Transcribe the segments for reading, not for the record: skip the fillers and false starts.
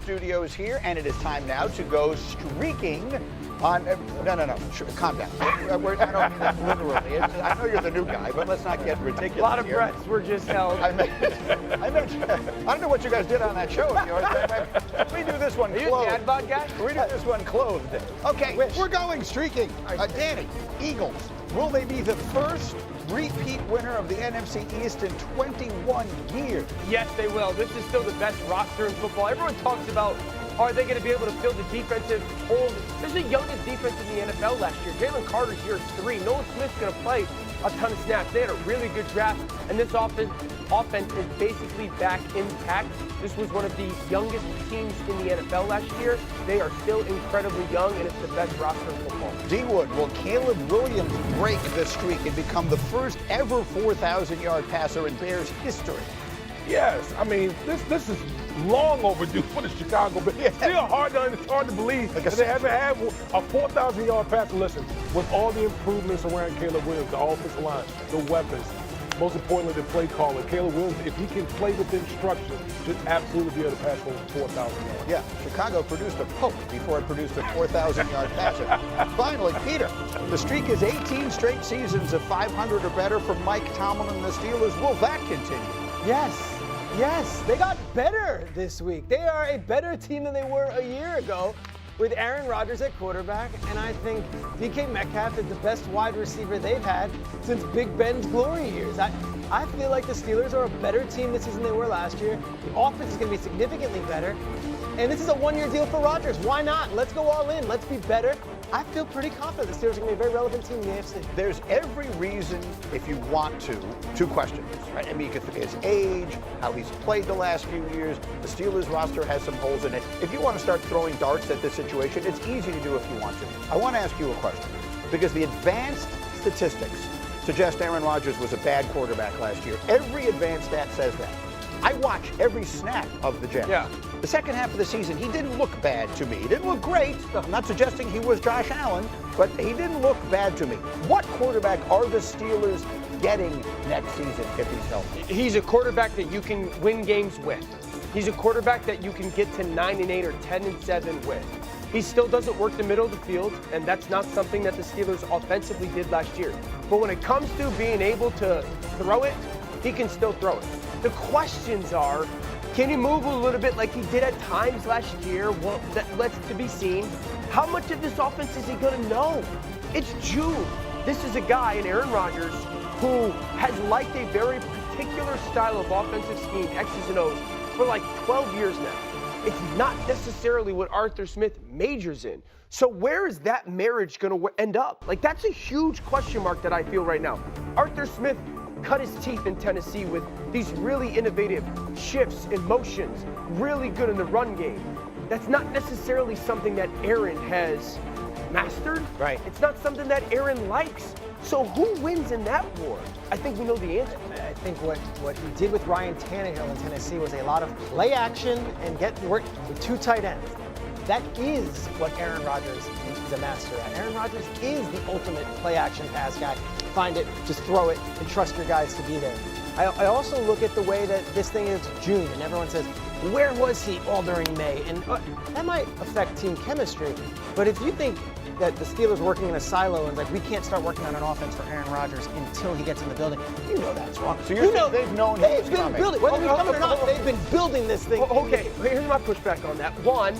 studios here, and it is time now to go streaking on. No. Calm down. I don't mean that literally. I know you're the new guy, but let's not get ridiculous. A lot of here. breaths were just held. I don't know what you guys did on that show of yours. We do this one Are you clothed. a dad bod guy? We do this one clothed. Okay, we're going streaking. Danny, Eagles, will they be the first repeat winner of the NFC East in 21 years? Yes, they will. This is still the best roster in football. Everyone talks about, are they going to be able to fill the defensive hole? This is the youngest defense in the NFL last year. Jalen Carter's year 3. Noah Smith's going to play a ton of snaps. They had a really good draft, and this offense is basically back intact. This was one of the youngest teams in the NFL last year. They are still incredibly young, and it's the best roster in football. D-Wood, will Caleb Williams break the streak and become the first ever 4,000-yard passer in Bears history? Yes, I mean, this is long overdue for the Chicago Bears. It's still hard to believe that they haven't had a 4,000-yard passer. Listen, with all the improvements around Caleb Williams, the offensive line, the weapons, most importantly, the play caller, Caleb Williams, if he can play with instruction, should absolutely be able to pass for 4,000 yards. Yeah, Chicago produced a Pope before it produced a 4,000-yard passer. Finally, Peter, the streak is 18 straight seasons of 500 or better for Mike Tomlin and the Steelers. Will that continue? Yes, they got better this week. They are a better team than they were a year ago with Aaron Rodgers at quarterback, and I think DK Metcalf is the best wide receiver they've had since Big Ben's glory years. I feel like the Steelers are a better team this season than they were last year. The offense is going to be significantly better, and this is a one-year deal for Rodgers. Why not? Let's go all in. Let's be better. I feel pretty confident the Steelers are going to be a very relevant team in the AFC. There's every reason, if you want to question this, right? I mean, you could think his age, how he's played the last few years. The Steelers roster has some holes in it. If you want to start throwing darts at this situation, it's easy to do if you want to. I want to ask you a question, because the advanced statistics suggest Aaron Rodgers was a bad quarterback last year. Every advanced stat says that. I watch every snap of the Jets. Yeah. The second half of the season, he didn't look bad to me. He didn't look great. I'm not suggesting he was Josh Allen, but he didn't look bad to me. What quarterback are the Steelers getting next season if he's healthy? He's a quarterback that you can win games with. He's a quarterback that you can get to 9-8 or 10-7 with. He still doesn't work the middle of the field, and that's not something that the Steelers offensively did last year. But when it comes to being able to throw it, he can still throw it. The questions are, can he move a little bit like he did at times last year? Well, that's to be seen. How much of this offense is he going to know? It's June. This is a guy in Aaron Rodgers who has liked a very particular style of offensive scheme, X's and O's, for like 12 years now. It's not necessarily what Arthur Smith majors in. So where is that marriage going to end up? Like, that's a huge question mark that I feel right now. Arthur Smith cut his teeth in Tennessee with these really innovative shifts and motions, really good in the run game. That's not necessarily something that Aaron has mastered. Right. It's not something that Aaron likes. So who wins in that war? I think we know the answer. I think what he did with Ryan Tannehill in Tennessee was a lot of play action and get work with two tight ends. That is what Aaron Rodgers is a master at. Aaron Rodgers is the ultimate play action pass guy. Find it, just throw it, and trust your guys to be there. I also look at the way that this thing is June, and everyone says, where was he all during May? And that might affect team chemistry. But if you think that the Steelers working in a silo and like we can't start working on an offense for Aaron Rodgers until he gets in the building, you know that's wrong. So you're saying they've known they've been building, whether he's coming or not, they've been building this thing. Okay, here's my pushback on that. One,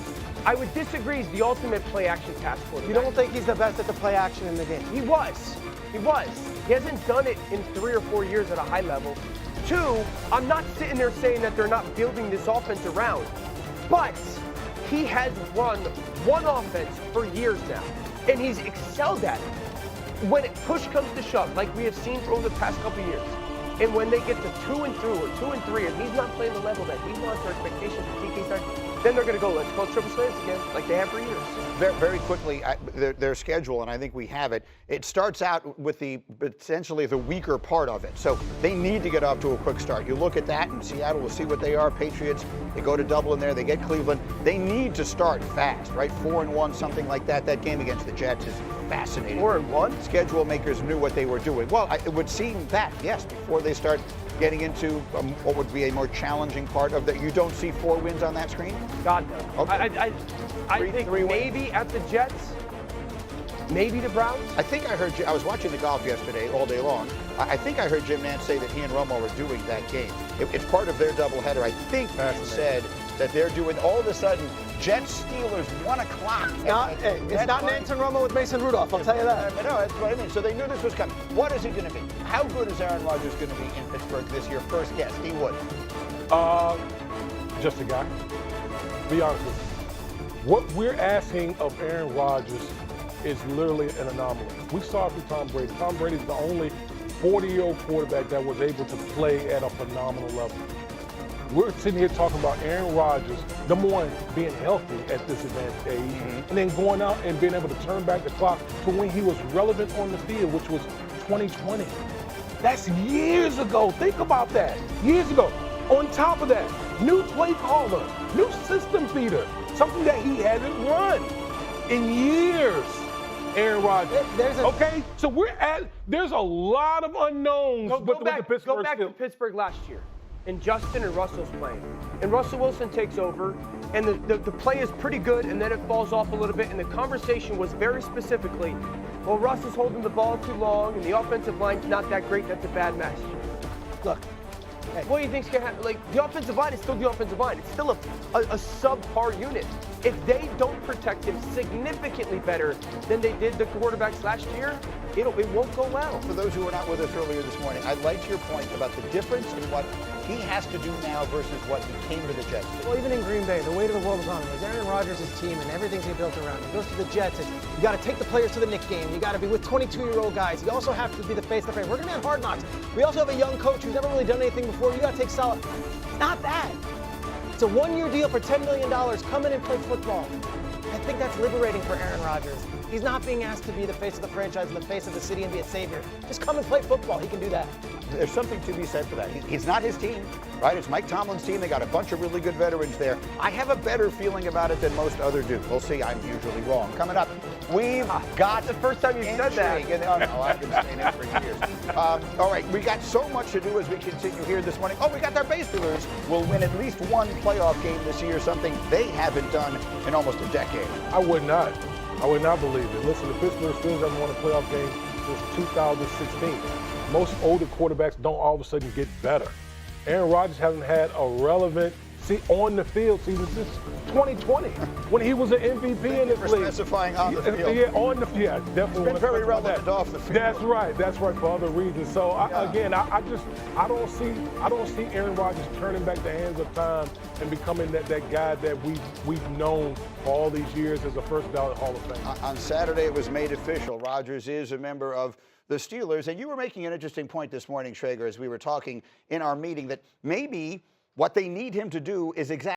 I would disagree he's the ultimate play-action pass quarterback. You don't think he's the best at the play action in the game? He was. He hasn't done it in 3 or 4 years at a high level. Two, I'm not sitting there saying that they're not building this offense around, but he has run one offense for years now, and he's excelled at it. When push comes to shove, like we have seen over the past couple of years, and when they get to 2 and 2 or 2 and 3, and he's not playing the level that he wants or expectations for TK starts, then they're going to go, let's call triple slants again, like they have for years. Very quickly, their schedule, and I think we have it. It starts out with essentially the weaker part of it. So they need to get off to a quick start. You look at that, and Seattle will see what they are. Patriots, they go to Dublin there, they get Cleveland. They need to start fast, right? 4-1, something like that. That game against the Jets is fascinating. 4-1? Schedule makers knew what they were doing. Well, it would seem that, yes, before they start getting into what would be a more challenging part of that? You don't see 4 wins on that screen? God, no. Okay. I think maybe at the Jets, maybe the Browns. I think I heard, I was watching the golf yesterday all day long. I think I heard Jim Nantz say that he and Romo were doing that game. It's part of their doubleheader. I think he said that they're doing, all of a sudden, Jets Steelers 1 o'clock. It's not Nantz and Romo with Mason Rudolph, I'll tell you that. No, that's what I mean. So they knew this was coming. What is it going to be? How good is Aaron Rodgers going to be in Pittsburgh this year? First guess, he would. Just a guy. Be honest with you. What we're asking of Aaron Rodgers is literally an anomaly. We saw it from Tom Brady. Tom Brady is the only 40-year-old quarterback that was able to play at a phenomenal level. We're sitting here talking about Aaron Rodgers, number one, being healthy at this advanced age, and then going out and being able to turn back the clock to when he was relevant on the field, which was 2020. That's years ago. Think about that. Years ago. On top of that, new play caller, new system feeder, something that he hasn't run in years. Aaron Rodgers. Okay, so there's a lot of unknowns with the Pittsburgh Go back to Pittsburgh last year, and Justin and Russell's playing. And Russell Wilson takes over, and the play is pretty good, and then it falls off a little bit, and the conversation was very specifically, well, Russ is holding the ball too long, and the offensive line's not that great, that's a bad match. Look, what do you think's going to happen? Like, the offensive line is still the offensive line. It's still a subpar unit. If they don't protect him significantly better than they did the quarterbacks last year, it won't go well. For those who were not with us earlier this morning, I liked your point about the difference in what he has to do now versus what he came to the Jets to do. Well, even in Green Bay, the weight of the world is on him. It's Aaron Rodgers' team and everything's he built around him. He goes to the Jets, and you got to take the players to the Knicks game. You got to be with 22-year-old guys. You also have to be the face of the frame. We're going to have Hard Knocks. We also have a young coach who's never really done anything before. You got to take solid. It's not that. It's a 1-year deal for $10 million. Come in and play football. I think that's liberating for Aaron Rodgers. He's not being asked to be the face of the franchise and the face of the city and be a savior. Just come and play football. He can do that. There's something to be said for that. He's not his team, right? It's Mike Tomlin's team. They got a bunch of really good veterans there. I have a better feeling about it than most others do. We'll see. I'm usually wrong. Coming up, we've got the first time you said that. Oh, no, I've been saying it for years. All right, we got so much to do as we continue here this morning. Oh, we got our base Steelers will win at least one playoff game this year, something they haven't done in almost a decade. I would not believe it. Listen, the Pittsburgh Steelers haven't won a playoff game since 2016. Most older quarterbacks don't all of a sudden get better. Aaron Rodgers hasn't had a relevant on the field season since 2020 when he was an MVP in this league. Specifying on the field. Yeah, on the field. Definitely. It's been very relevant off the field. That's right, for other reasons. So I don't see Aaron Rodgers turning back the hands of time and becoming that guy that we've known for all these years as a first ballot Hall of Fame. On Saturday, it was made official. Rodgers is a member of the Steelers, and you were making an interesting point this morning, Schrager, as we were talking in our meeting, that maybe what they need him to do is exactly